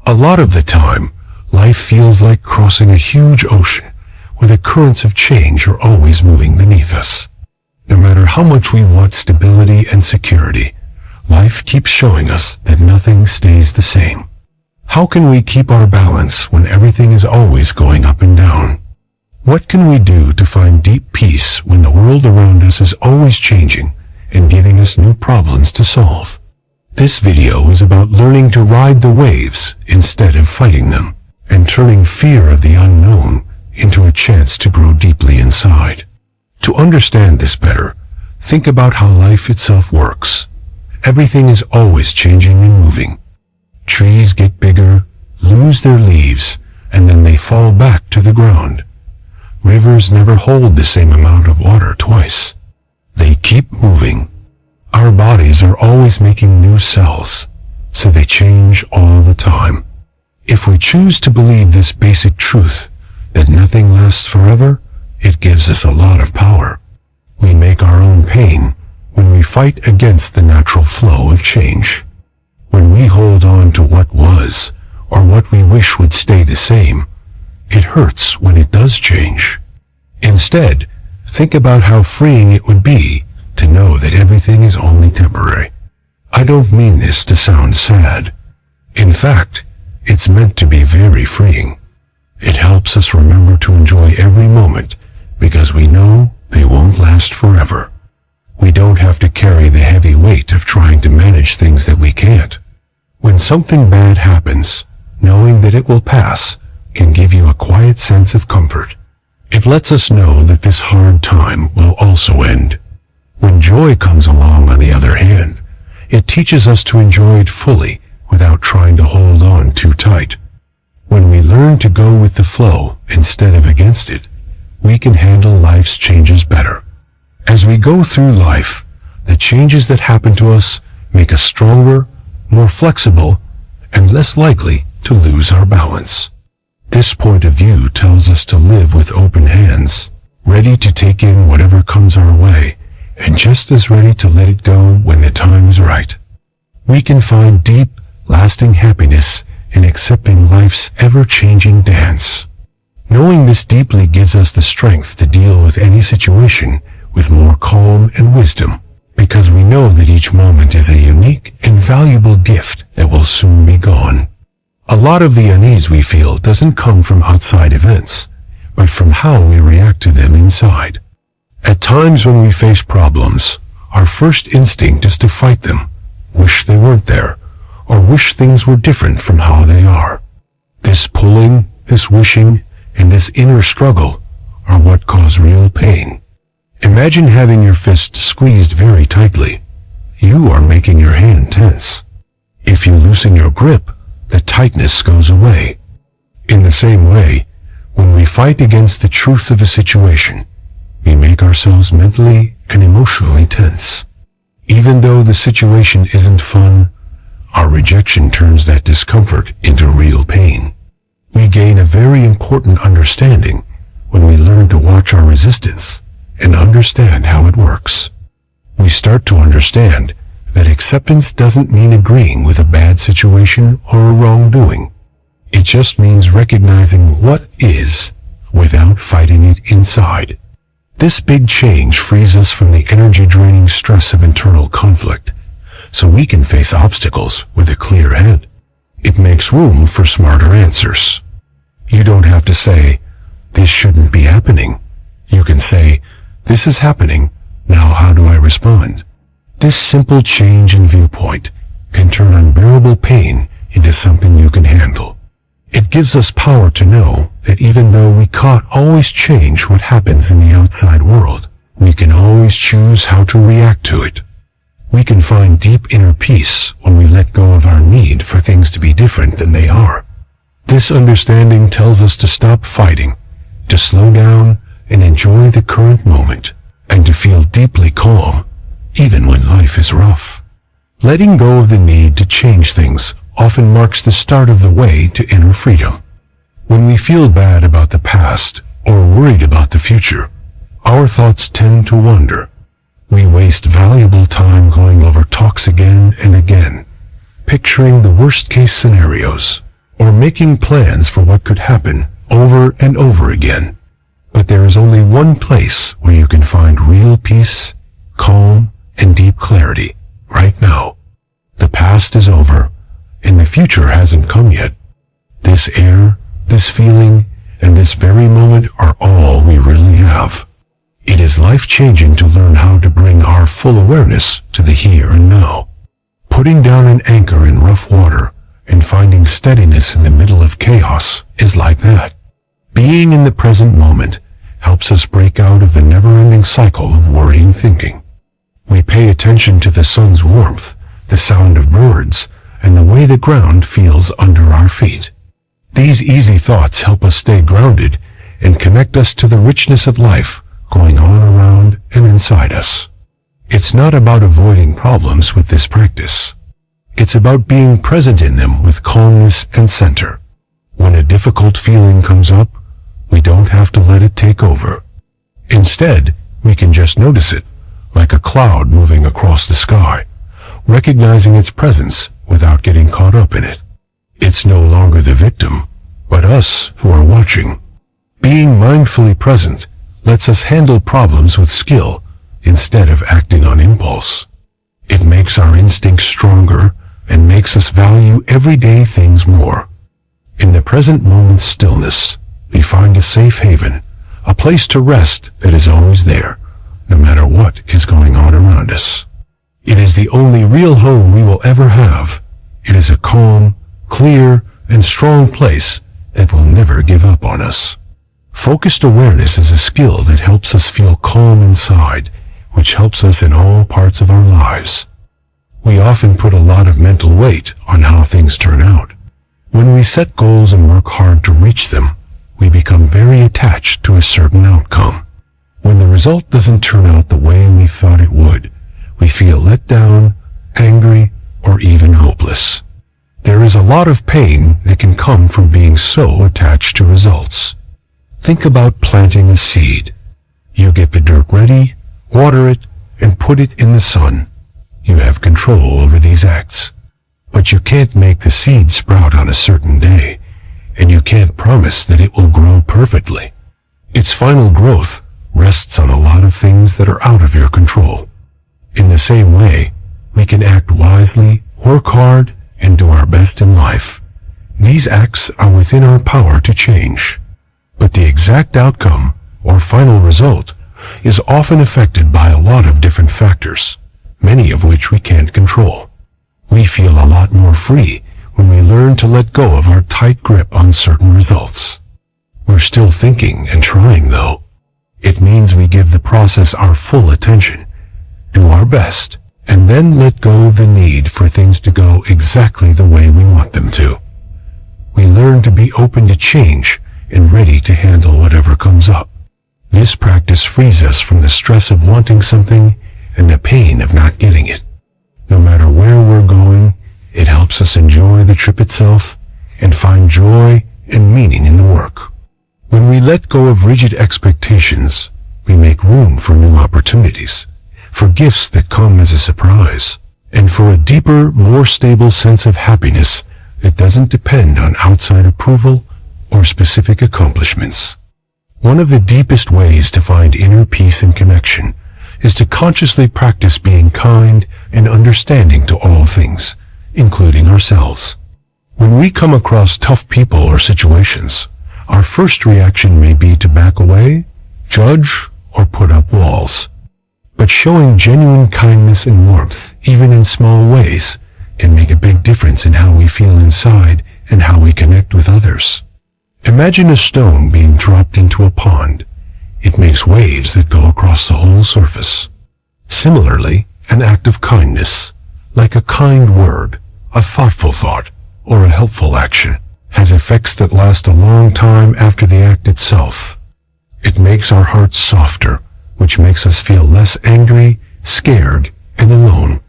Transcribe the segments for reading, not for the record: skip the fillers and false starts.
A lot of the time, life feels like crossing a huge ocean where the currents of change are always moving beneath us. No matter how much we want stability and security, life keeps showing us that nothing stays the same. How can we keep our balance when everything is always going up and down? What can we do to find deep peace when the world around us is always changing and giving us new problems to solve? This video is about learning to ride the waves instead of fighting them, and turning fear of the unknown into a chance to grow deeply inside. To understand this better, think about how life itself works. Everything is always changing and moving. Trees get bigger, lose their leaves, and then they fall back to the ground. Rivers never hold the same amount of water twice. They keep moving. Our bodies are always making new cells, so they change all the time. If we choose to believe this basic truth, that nothing lasts forever, it gives us a lot of power. We make our own pain when we fight against the natural flow of change. When we hold on to what was, or what we wish would stay the same, it hurts when it does change. Instead, think about how freeing it would be to know that everything is only temporary. I don't mean this to sound sad. In fact, it's meant to be very freeing. It helps us remember to enjoy every moment because we know they won't last forever. We don't have to carry the heavy weight of trying to manage things that we can't. When something bad happens, knowing that it will pass can give you a quiet sense of comfort. It lets us know that this hard time will also end. When joy comes along, on the other hand, it teaches us to enjoy it fully without trying to hold on too tight. When we learn to go with the flow instead of against it, we can handle life's changes better. As we go through life, the changes that happen to us make us stronger, more flexible, and less likely to lose our balance. This point of view tells us to live with open hands, ready to take in whatever comes our way, and just as ready to let it go when the time is right. We can find deep, lasting happiness in accepting life's ever-changing dance. Knowing this deeply gives us the strength to deal with any situation with more calm and wisdom, because we know that each moment is a unique and valuable gift that will soon be gone. A lot of the unease we feel doesn't come from outside events, but from how we react to them inside. At times when we face problems, our first instinct is to fight them, wish they weren't there, or wish things were different from how they are. This pulling, this wishing, and this inner struggle are what cause real pain. Imagine having your fist squeezed very tightly. You are making your hand tense. If you loosen your grip, the tightness goes away. In the same way, when we fight against the truth of a situation, we make ourselves mentally and emotionally tense. Even though the situation isn't fun, our rejection turns that discomfort into real pain. We gain a very important understanding when we learn to watch our resistance and understand how it works. We start to understand that acceptance doesn't mean agreeing with a bad situation or a wrongdoing. It just means recognizing what is without fighting it inside. This big change frees us from the energy-draining stress of internal conflict, so we can face obstacles with a clear head. It makes room for smarter answers. You don't have to say, "This shouldn't be happening." You can say, "This is happening, now how do I respond?" This simple change in viewpoint can turn unbearable pain into something you can handle. It gives us power to know that even though we can't always change what happens in the outside world, we can always choose how to react to it. We can find deep inner peace when we let go of our need for things to be different than they are. This understanding tells us to stop fighting, to slow down and enjoy the current moment, and to feel deeply calm, even when life is rough. Letting go of the need to change things often marks the start of the way to inner freedom. When we feel bad about the past or worried about the future, our thoughts tend to wander. We waste valuable time going over talks again and again, picturing the worst-case scenarios, or or making plans for what could happen over and over again. But there is only one place where you can find real peace, calm, and deep clarity, right now. The past is over, and the future hasn't come yet. This air, this feeling, and this very moment are all we really have. It is life-changing to learn how to bring our full awareness to the here and now. Putting down an anchor in rough water and finding steadiness in the middle of chaos is like that. Being in the present moment helps us break out of the never-ending cycle of worrying thinking. We pay attention to the sun's warmth, the sound of birds, and the way the ground feels under our feet. These easy thoughts help us stay grounded and connect us to the richness of life going on around and inside us. It's not about avoiding problems with this practice. It's about being present in them with calmness and center. When a difficult feeling comes up, we don't have to let it take over. Instead, we can just notice it, like a cloud moving across the sky, recognizing its presence without getting caught up in it. It's no longer the victim, but us who are watching. Being mindfully present lets us handle problems with skill instead of acting on impulse. It makes our instincts stronger and makes us value everyday things more. In the present moment's stillness, we find a safe haven, a place to rest that is always there, no matter what is going on around us. It is the only real home we will ever have. It is a calm, clear, and strong place that will never give up on us. Focused awareness is a skill that helps us feel calm inside, which helps us in all parts of our lives. We often put a lot of mental weight on how things turn out. When we set goals and work hard to reach them, we become very attached to a certain outcome. When the result doesn't turn out the way we thought it would, we feel let down, angry, or even hopeless. There is a lot of pain that can come from being so attached to results. Think about planting a seed. You get the dirt ready, water it, and put it in the sun. You have control over these acts. But you can't make the seed sprout on a certain day, and you can't promise that it will grow perfectly. Its final growth rests on a lot of things that are out of your control. In the same way, we can act wisely, work hard, and do our best in life. These acts are within our power to change. But the exact outcome, or final result, is often affected by a lot of different factors, many of which we can't control. We feel a lot more free when we learn to let go of our tight grip on certain results. We're still thinking and trying, though. It means we give the process our full attention, do our best, and then let go of the need for things to go exactly the way we want them to. We learn to be open to change and ready to handle whatever comes up. This practice frees us from the stress of wanting something and the pain of not getting it. No matter where we're going, it helps us enjoy the trip itself and find joy and meaning in the work. When we let go of rigid expectations, we make room for new opportunities, for gifts that come as a surprise, and for a deeper, more stable sense of happiness that doesn't depend on outside approval or specific accomplishments. One of the deepest ways to find inner peace and connection is to consciously practice being kind and understanding to all things, including ourselves. When we come across tough people or situations, our first reaction may be to back away, judge, or put up walls. But showing genuine kindness and warmth, even in small ways, can make a big difference in how we feel inside and how we connect with others. Imagine a stone being dropped into a pond. It makes waves that go across the whole surface. Similarly, an act of kindness, like a kind word, a thoughtful thought, or a helpful action, has effects that last a long time after the act itself. It makes our hearts softer, which makes us feel less angry, scared, and alone.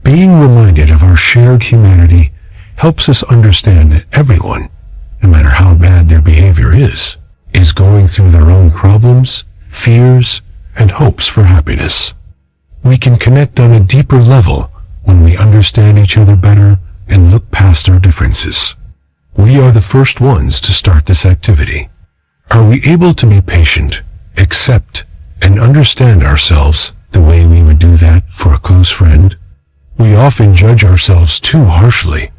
Being reminded of our shared humanity helps us understand that everyone, no matter how bad their behavior is going through their own problems, fears, and hopes for happiness. We can connect on a deeper level when we understand each other better and look past our differences. We are the first ones to start this activity. Are we able to be patient, accept, and understand ourselves the way we would do that for a close friend? We often judge ourselves too harshly.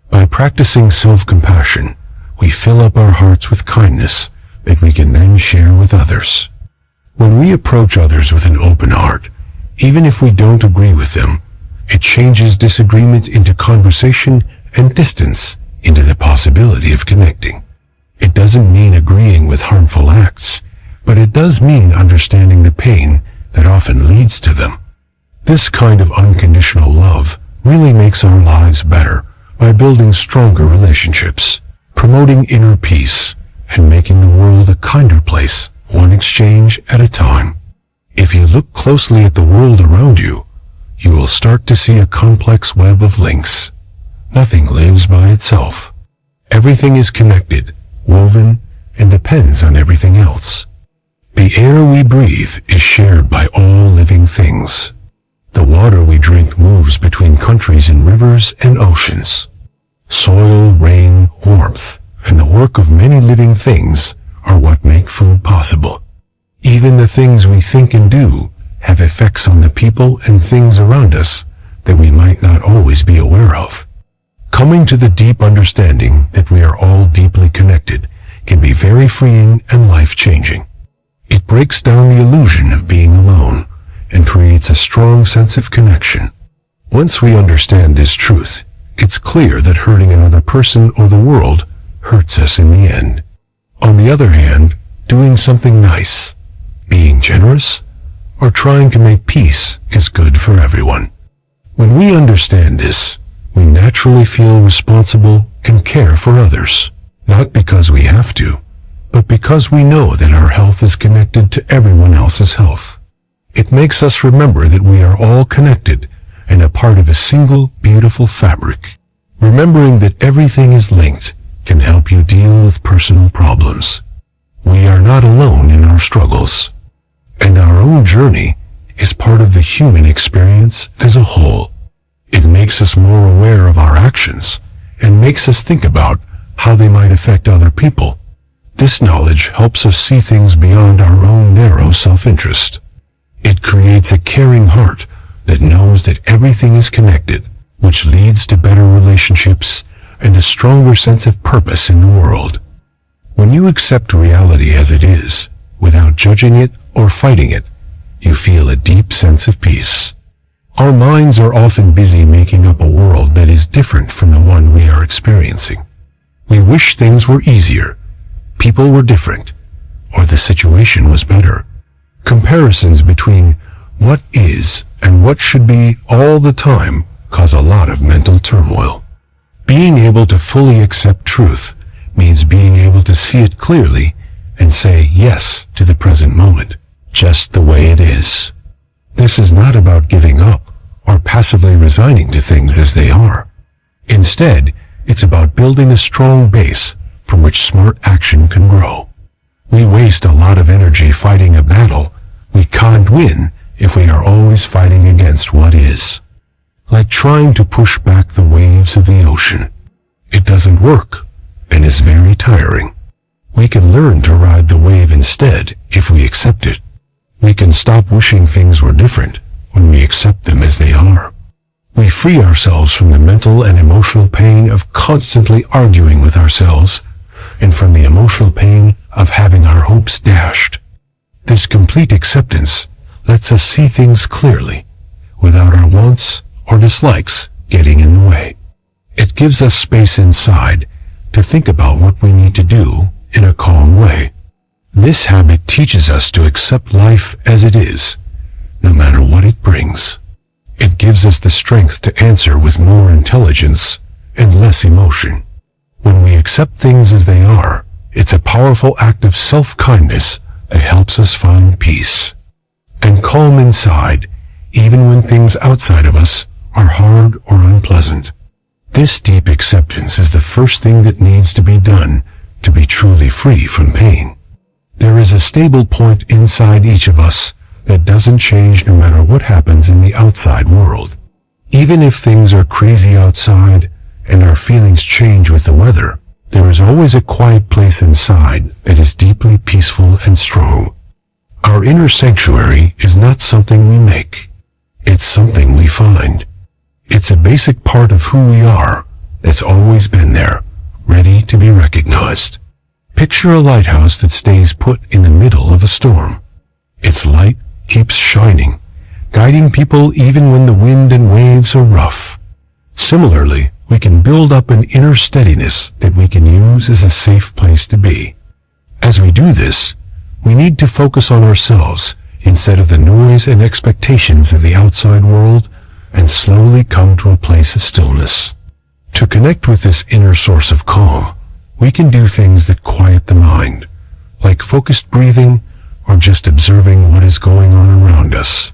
By practicing self-compassion, we fill up our hearts with kindness that we can then share with others. When we approach others with an open heart, even if we don't agree with them, it changes disagreement into conversation and distance into the possibility of connecting. It doesn't mean agreeing with harmful acts, but it does mean understanding the pain that often leads to them. This kind of unconditional love really makes our lives better by building stronger relationships, promoting inner peace, and making the world a kinder place, one exchange at a time. If you look closely at the world around you, you will start to see a complex web of links. Nothing lives by itself. Everything is connected, woven, and depends on everything else. The air we breathe is shared by all living things. The water we drink moves between countries and rivers and oceans. Soil, rain, warmth, and the work of many living things are what make food possible. Even the things we think and do have effects on the people and things around us that we might not always be aware of. Coming to the deep understanding that we are all deeply connected can be very freeing and life-changing. It breaks down the illusion of being alone and creates a strong sense of connection. Once we understand this truth, it's clear that hurting another person or the world hurts us in the end. On the other hand, doing something nice, being generous, or trying to make peace is good for everyone. When we understand this, we naturally feel responsible and care for others, not because we have to, but because we know that our health is connected to everyone else's health. It makes us remember that we are all connected and a part of a single, beautiful fabric. Remembering that everything is linked can help you deal with personal problems. We are not alone in our struggles, and our own journey is part of the human experience as a whole. It makes us more aware of our actions and makes us think about how they might affect other people. This knowledge helps us see things beyond our own narrow self-interest. It creates a caring heart that knows that everything is connected, which leads to better relationships and a stronger sense of purpose in the world. When you accept reality as it is, without judging it or fighting it, you feel a deep sense of peace. Our minds are often busy making up a world that is different from the one we are experiencing. We wish things were easier, people were different, or the situation was better. Comparisons between what is and what should be all the time cause a lot of mental turmoil. Being able to fully accept truth means being able to see it clearly and say yes to the present moment, just the way it is. This is not about giving up or passively resigning to things as they are. Instead, it's about building a strong base from which smart action can grow. We waste a lot of energy fighting a battle we can't win if we are always fighting against what is. Like trying to push back the waves of the ocean. It doesn't work and is very tiring. We can learn to ride the wave instead if we accept it. We can stop wishing things were different when we accept them as they are. We free ourselves from the mental and emotional pain of constantly arguing with ourselves and from the emotional pain of having our hopes dashed. This complete acceptance lets us see things clearly, without our wants or dislikes getting in the way. It gives us space inside to think about what we need to do in a calm way. This habit teaches us to accept life as it is, no matter what it brings. It gives us the strength to answer with more intelligence and less emotion. When we accept things as they are, it's a powerful act of self-kindness that helps us find peace and calm inside, even when things outside of us are hard or unpleasant. This deep acceptance is the first thing that needs to be done to be truly free from pain. There is a stable point inside each of us that doesn't change no matter what happens in the outside world. Even if things are crazy outside and our feelings change with the weather, There is always a quiet place inside that is deeply peaceful and strong. Our inner sanctuary is not something we make. It's something we find. It's a basic part of who we are that's always been there, ready to be recognized. Picture a lighthouse that stays put in the middle of a storm. Its light keeps shining, guiding people even when the wind and waves are rough. Similarly, we can build up an inner steadiness that we can use as a safe place to be. As we do this, we need to focus on ourselves instead of the noise and expectations of the outside world, and slowly come to a place of stillness. To connect with this inner source of calm, we can do things that quiet the mind, like focused breathing or just observing what is going on around us.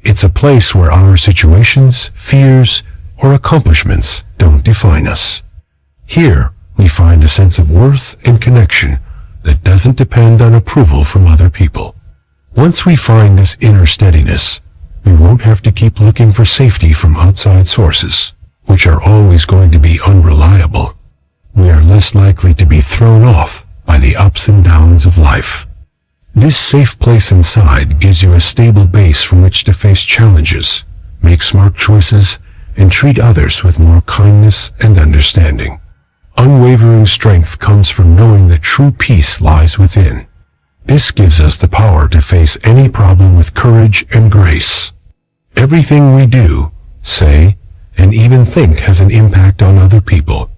It's a place where our situations, fears, or accomplishments don't define us. Here, we find a sense of worth and connection that doesn't depend on approval from other people. Once we find this inner steadiness, we won't have to keep looking for safety from outside sources, which are always going to be unreliable. We are less likely to be thrown off by the ups and downs of life. This safe place inside gives you a stable base from which to face challenges, make smart choices, and treat others with more kindness and understanding. Unwavering strength comes from knowing that true peace lies within. This gives us the power to face any problem with courage and grace. Everything we do, say, and even think has an impact on other people.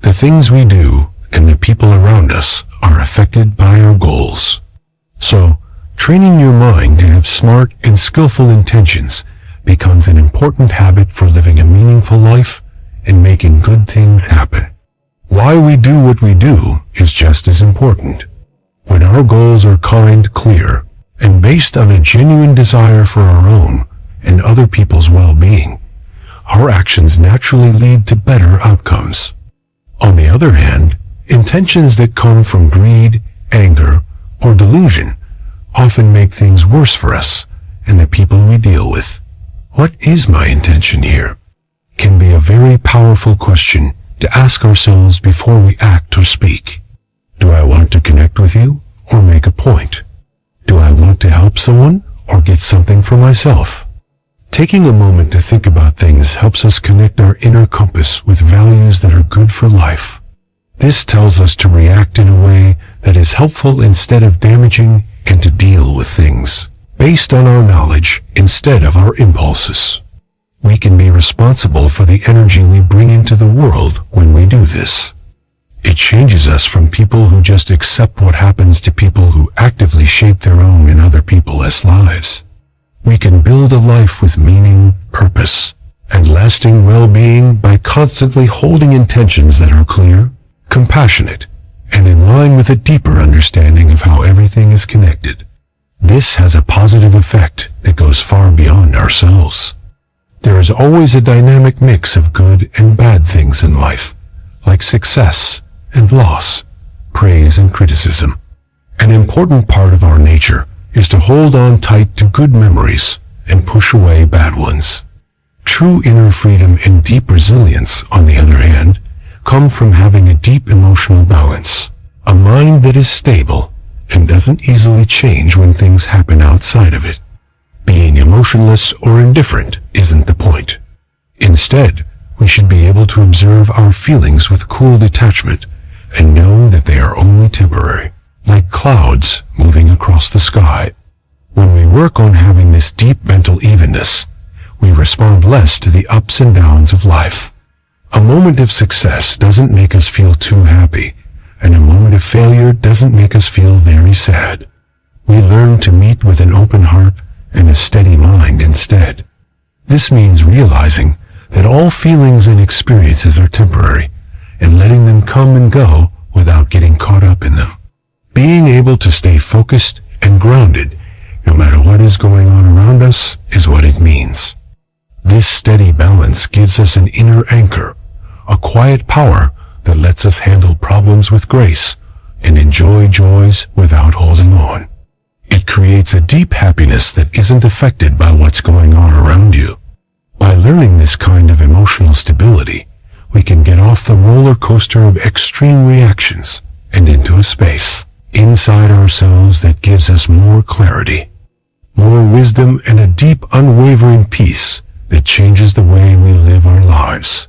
The things we do and the people around us are affected by our goals. So, training your mind to have smart and skillful intentions becomes an important habit for living a meaningful life and making good things happen. Why we do what we do is just as important. When our goals are kind, clear, and based on a genuine desire for our own and other people's well-being, our actions naturally lead to better outcomes. On the other hand, intentions that come from greed, anger, or delusion often make things worse for us and the people we deal with. What is my intention here? Can be a very powerful question to ask ourselves before we act or speak. Do I want to connect with you or make a point? Do I want to help someone or get something for myself? Taking a moment to think about things helps us connect our inner compass with values that are good for life. This tells us to react in a way that is helpful instead of damaging, and to deal with things based on our knowledge instead of our impulses. We can be responsible for the energy we bring into the world when we do this. It changes us from people who just accept what happens to people who actively shape their own and other people's lives. We can build a life with meaning, purpose, and lasting well-being by constantly holding intentions that are clear, compassionate, and in line with a deeper understanding of how everything is connected. This has a positive effect that goes far beyond ourselves. There is always a dynamic mix of good and bad things in life, like success and loss, praise and criticism. An important part of our nature is to hold on tight to good memories and push away bad ones. True inner freedom and deep resilience, on the other hand, come from having a deep emotional balance, a mind that is stable and doesn't easily change when things happen outside of it. Being emotionless or indifferent isn't the point. Instead, we should be able to observe our feelings with cool detachment and know that they are only temporary, like clouds moving across the sky. When we work on having this deep mental evenness, we respond less to the ups and downs of life. A moment of success doesn't make us feel too happy, and a moment of failure doesn't make us feel very sad. We learn to meet with an open heart and a steady mind instead. This means realizing that all feelings and experiences are temporary, and letting them come and go without getting caught up in them. Being able to stay focused and grounded, no matter what is going on around us, is what it means. This steady balance gives us an inner anchor, a quiet power that lets us handle problems with grace and enjoy joys without holding on. It creates a deep happiness that isn't affected by what's going on around you. By learning this kind of emotional stability, we can get off the roller coaster of extreme reactions and into a space inside ourselves that gives us more clarity, more wisdom, and a deep, unwavering peace that changes the way we live our lives.